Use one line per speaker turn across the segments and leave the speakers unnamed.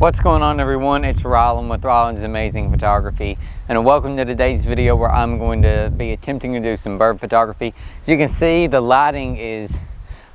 What's going on, everyone? It's Rylan with Rylan's Amazing Photography, and welcome to today's video where I'm going to be attempting to do some bird photography. As you can see, the lighting is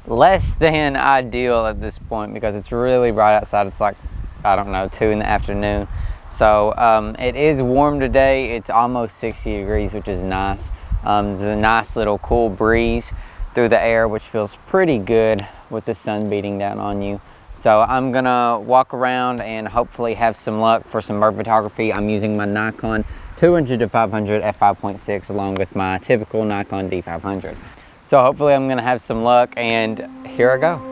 less than ideal at this point because it's really bright outside. It's like, I don't know, 2 in the afternoon. So it is warm today. It's almost 60 degrees, which is nice. There's a nice little cool breeze through the air, which feels pretty good with the sun beating down on you. So I'm gonna walk around and hopefully have some luck for some bird photography. I'm using my Nikon 200 to 500 f5.6 along with my typical Nikon D500. So hopefully I'm gonna have some luck, and here I go.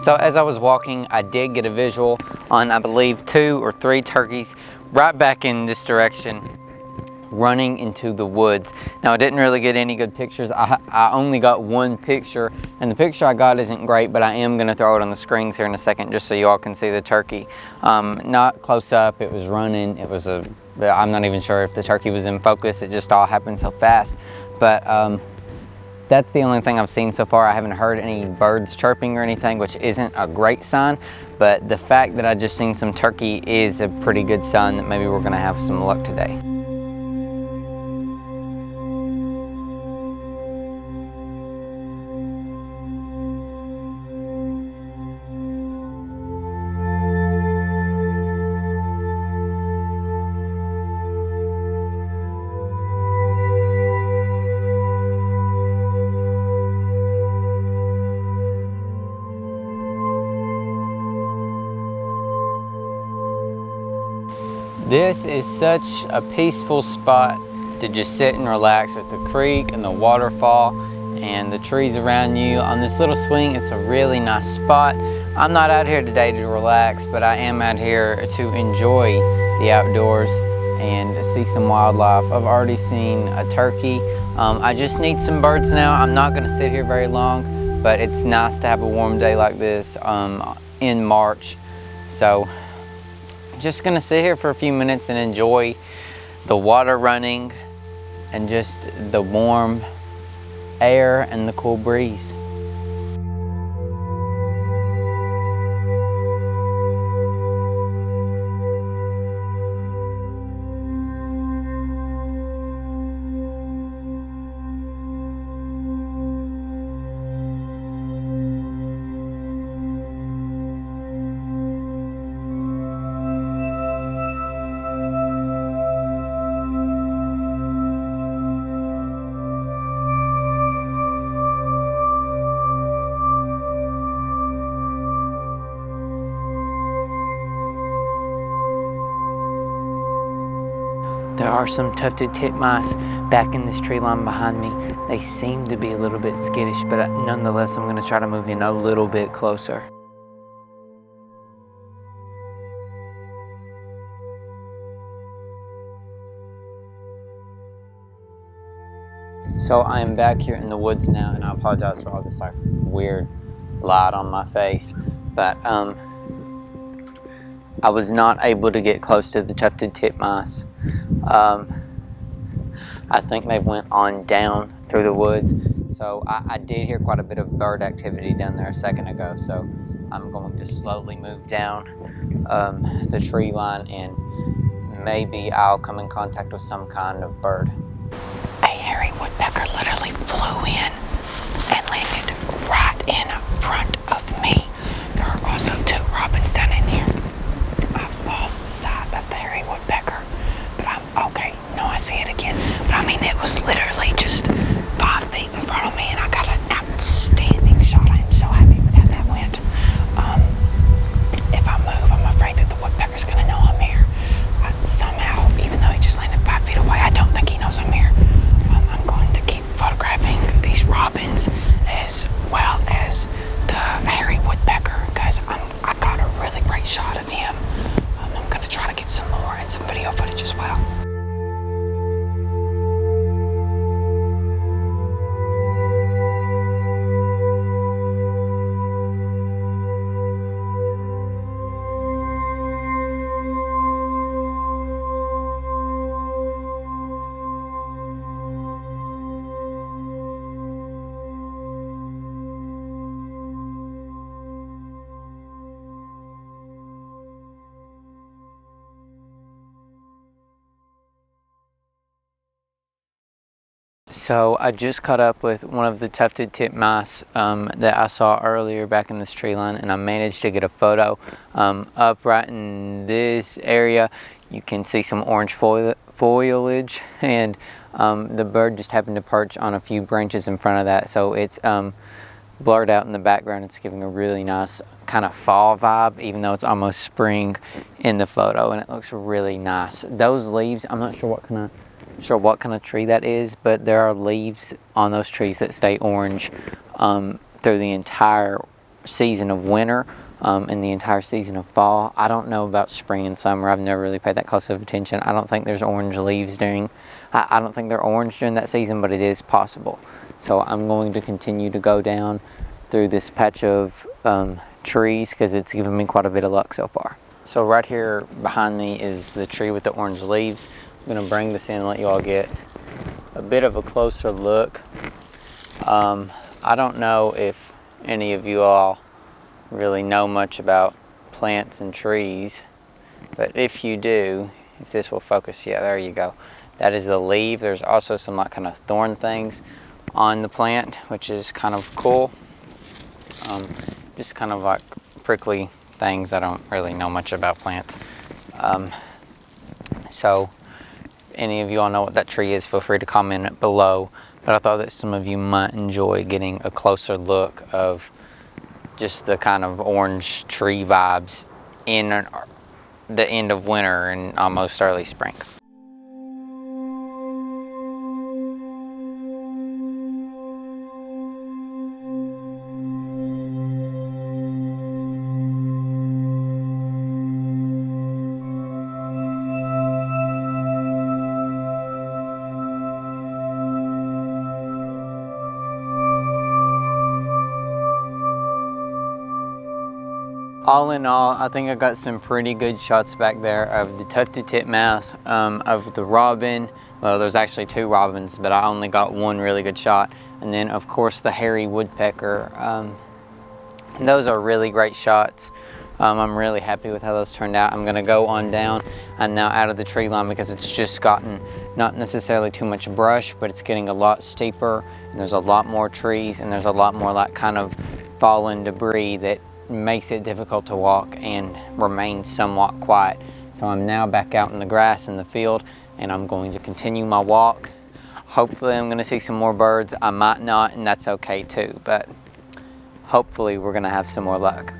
So as I was walking, I did get a visual on, I believe, 2 or 3 turkeys right back in this direction, running into the woods. Now, I didn't really get any good pictures. I only got one picture, and the picture I got isn't great, but I am gonna throw it on the screens here in a second just so you all can see the turkey. Not close up, it was running. I'm not even sure if the turkey was in focus. It just all happened so fast. But that's the only thing I've seen so far. I haven't heard any birds chirping or anything, which isn't a great sign, but the fact that I just seen some turkey is a pretty good sign that maybe we're gonna have some luck today. This is such a peaceful spot to just sit and relax with the creek and the waterfall and the trees around you on this little swing. It's a really nice spot. I'm not out here today to relax, but I am out here to enjoy the outdoors and see some wildlife. I've already seen a turkey. I just need some birds now. I'm not gonna sit here very long, but it's nice to have a warm day like this in March. So just gonna sit here for a few minutes and enjoy the water running and just the warm air and the cool breeze. There are some tufted titmice back in this tree line behind me. They seem to be a little bit skittish, but nonetheless, I'm gonna try to move in a little bit closer. So I am back here in the woods now, and I apologize for all this like weird light on my face, but I was not able to get close to the tufted titmice. I think they went on down through the woods. So I did hear quite a bit of bird activity down there a second ago. So I'm going to slowly move down the tree line, and maybe I'll come in contact with some kind of bird. A hairy woodpecker literally flew in and landed right in front of me. There are also 2 robins down in here. I've lost sight of the hairy woodpecker, but I'm okay. No, I see it again. But I mean, it was literally just 5 feet in front of me, and I got an outstanding shot. I am so happy with how that went. If I move, I'm afraid that the woodpecker's gonna know I'm here. Somehow, even though he just landed 5 feet away, I don't think he knows I'm here. I'm going to keep photographing these robins as well as the hairy woodpecker, because I got a really great shot of him. I'm gonna try to get some more and some video footage as well. So I just caught up with one of the tufted titmice that I saw earlier back in this tree line, and I managed to get a photo. Up right in this area you can see some orange foliage, and the bird just happened to perch on a few branches in front of that, so it's blurred out in the background. It's giving a really nice kind of fall vibe, even though it's almost spring in the photo, and it looks really nice. Those leaves, I'm not sure what kind of tree that is, but there are leaves on those trees that stay orange through the entire season of winter and the entire season of fall. I don't know about spring and summer. I've never really paid that close of attention. I don't think there's orange leaves I don't think they're orange during that season, but it is possible. So I'm going to continue to go down through this patch of trees because it's given me quite a bit of luck so far. So right here behind me is the tree with the orange leaves. I'm going to bring this in and let you all get a bit of a closer look. I don't know if any of you all really know much about plants and trees, but if you do, if this will focus, yeah, there you go. That is the leaf. There's also some like kind of thorn things on the plant, which is kind of cool. Just kind of like prickly things. I don't really know much about plants. So if any of you all know what that tree is, feel free to comment it below. But I thought that some of you might enjoy getting a closer look of just the kind of orange tree vibes in the end of winter and almost early spring. All in all, I think I got some pretty good shots back there of the tufted titmouse, of the robin. Well, there's actually two robins, but I only got one really good shot. And then, of course, the hairy woodpecker. Those are really great shots. I'm really happy with how those turned out. I'm gonna go on down and now out of the tree line because it's just gotten not necessarily too much brush, but it's getting a lot steeper, and there's a lot more trees, and there's a lot more like kind of fallen debris that makes it difficult to walk and remain somewhat quiet. So I'm now back out in the grass in the field, and I'm going to continue my walk. Hopefully I'm going to see some more birds. I might not, and that's okay too, but hopefully we're going to have some more luck.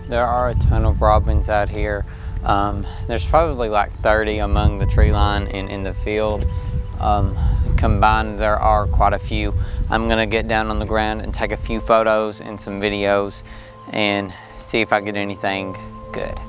There are a ton of robins out here. There's probably like 30 among the tree line and in the field. Combined, there are quite a few. I'm going to get down on the ground and take a few photos and some videos and see if I get anything good.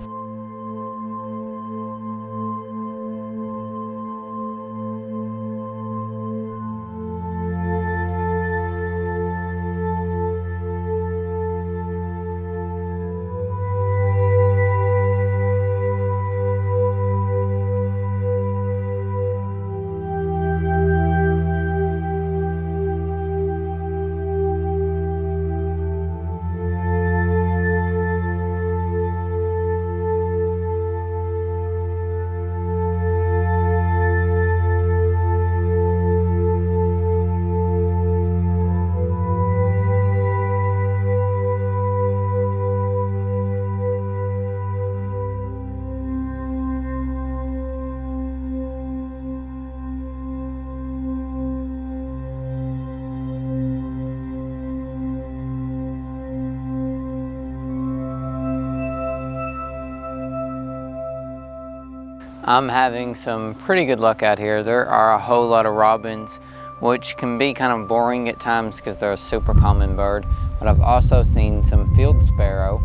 I'm having some pretty good luck out here. There are a whole lot of robins, which can be kind of boring at times because they're a super common bird, but I've also seen some field sparrow.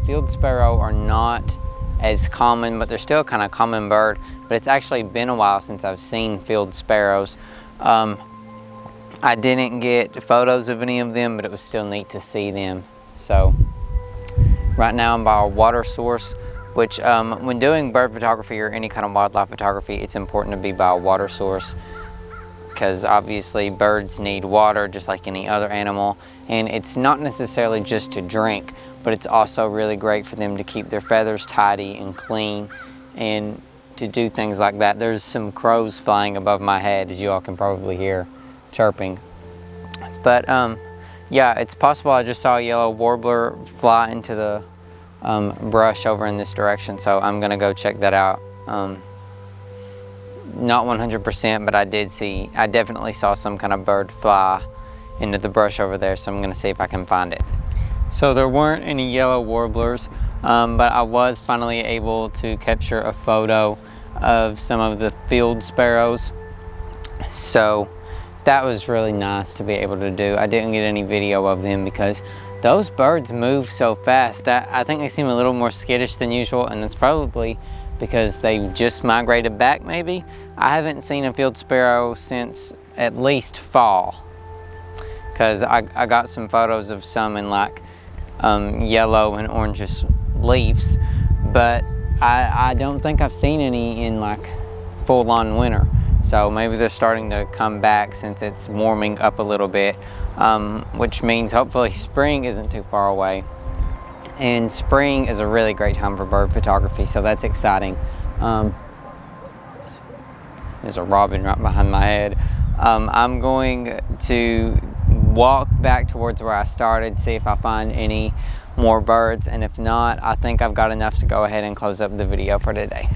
Field sparrow are not as common, but they're still kind of common bird, but it's actually been a while since I've seen field sparrows. I didn't get photos of any of them, but it was still neat to see them. So right now I'm by a water source, which when doing bird photography or any kind of wildlife photography, it's important to be by a water source because obviously birds need water just like any other animal, and it's not necessarily just to drink, but it's also really great for them to keep their feathers tidy and clean and to do things like that. There's some crows flying above my head, as you all can probably hear. chirping. But yeah, it's possible I just saw a yellow warbler fly into the brush over in this direction, so I'm gonna go check that out. Not 100%, but I definitely saw some kind of bird fly into the brush over there, so I'm gonna see if I can find it. So there weren't any yellow warblers, but I was finally able to capture a photo of some of the field sparrows. So that was really nice to be able to do. I didn't get any video of them because those birds move so fast. I think they seem a little more skittish than usual, and it's probably because they just migrated back maybe. I haven't seen a field sparrow since at least fall, because I got some photos of some in like yellow and orangish leaves, but I don't think I've seen any in like full-on winter. So maybe they're starting to come back since it's warming up a little bit, which means hopefully spring isn't too far away. And spring is a really great time for bird photography, so that's exciting. There's a robin right behind my head. I'm going to walk back towards where I started, see if I find any more birds, and if not, I think I've got enough to go ahead and close up the video for today.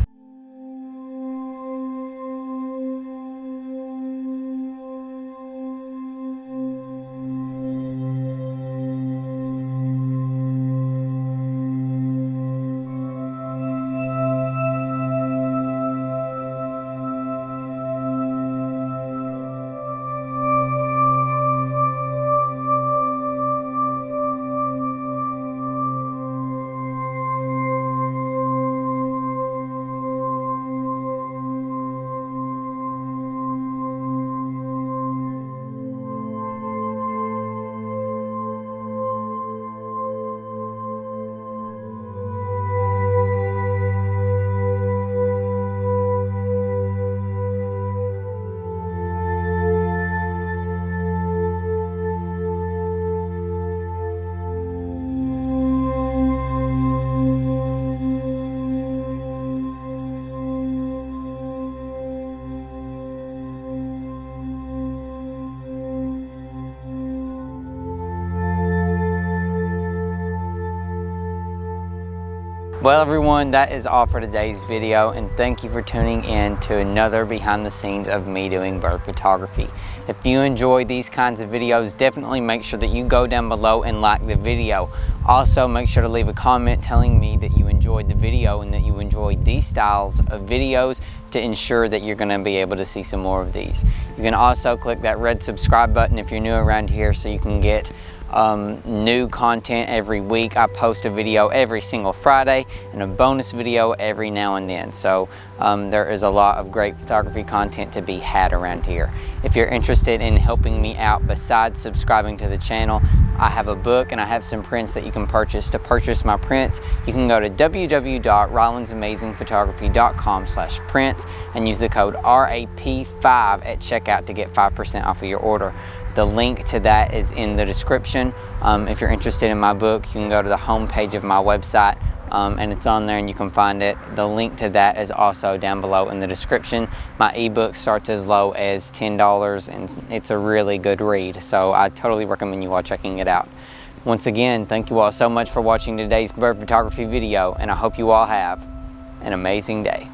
Well everyone, that is all for today's video, and thank you for tuning in to another behind the scenes of me doing bird photography. If you enjoy these kinds of videos, definitely make sure that you go down below and like the video. Also, make sure to leave a comment telling me that you enjoyed the video and that you enjoyed these styles of videos to ensure that you're going to be able to see some more of these. You can also click that red subscribe button if you're new around here so you can get new content every week. I post a video every single Friday and a bonus video every now and then. So there is a lot of great photography content to be had around here. If you're interested in helping me out besides subscribing to the channel, I have a book and I have some prints that you can purchase. To purchase my prints, you can go to www.rylandsamazingphotography.com/prints and use the code RAP5 at checkout to get 5% off of your order. The link to that is in the description. If you're interested in my book, you can go to the home page of my website and it's on there and you can find it. The link to that is also down below in the description. My ebook starts as low as $10 and it's a really good read, so I totally recommend you all checking it out. Once again, thank you all so much for watching today's bird photography video, and I hope you all have an amazing day.